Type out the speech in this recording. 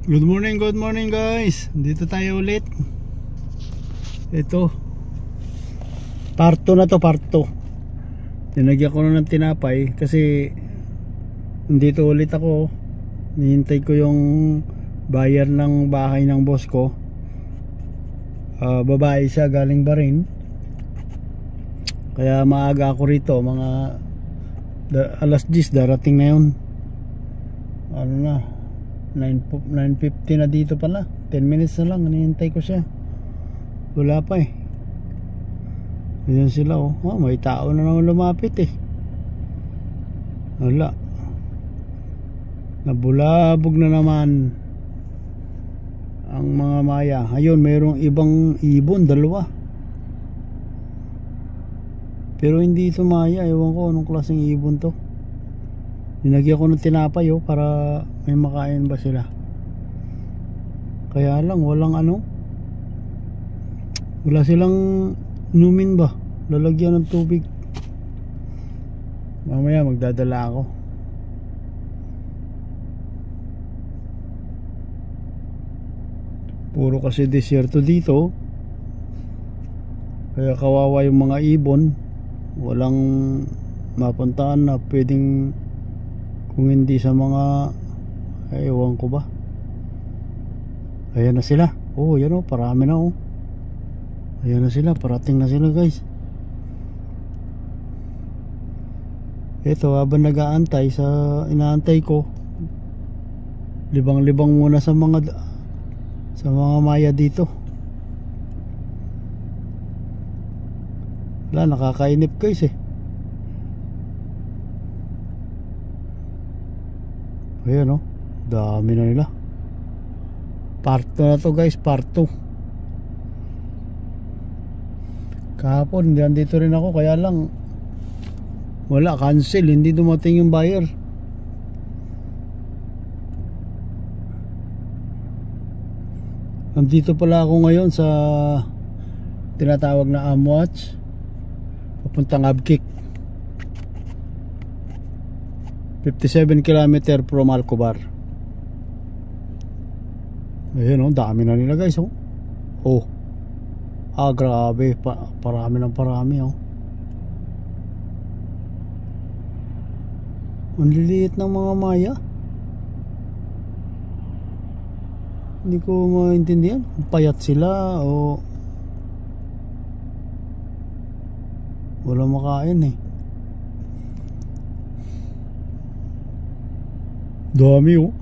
Good morning guys. Dito tayo ulit. Ito parto na to, parto. Tinagyan ko na ng tinapay kasi dito ulit ako. Nihintay ko yung buyer ng bahay ng boss ko. Babae siya, galing Bahrain. Kaya maaga ako rito, mga alas 10 darating na yun. Ano na, 9:50 na dito pala. 10 minutes na lang, hinihintay ko siya. Wala pa eh. Ayan sila oh. May tao na naman lumapit eh. Wala. Nabulabog na naman ang mga maya. Ayun, mayroong ibang ibon, dalawa. Pero hindi ito maya. Ewan ko anong klaseng ibon to. Ninagyan ko ng tinapay oh, para may makain ba sila. Kaya lang walang ano, wala silang inumin ba, lalagyan ng tubig. Mamaya magdadala ako. Puro kasi desierto dito, kaya kawawa yung mga ibon. Walang mapuntahan na pwedeng, kung hindi sa mga ewan ko ba. Ayan na sila. Oh, yan oh, parami na oh. Ayan na sila, parating na sila guys. Ito, habang nag-aantay sa inaantay ko, libang-libang muna sa mga maya dito. Wala, nakakainip guys eh. Ayan oh, dami na nila. Part 2 na to guys, part 2. Kahapon dito rin ako, kaya lang wala, cancel, hindi dumating yung buyer. Nandito pala ako ngayon sa tinatawag na Amwatch, papuntang Abkik. 57 km from Alcobar. Ayan oh, dami na nila guys oh. Oh, grabe, parami ng parami oh. Ang liliit ng mga maya. Hindi ko maintindihan, payat sila o wala makain eh. Dami oh.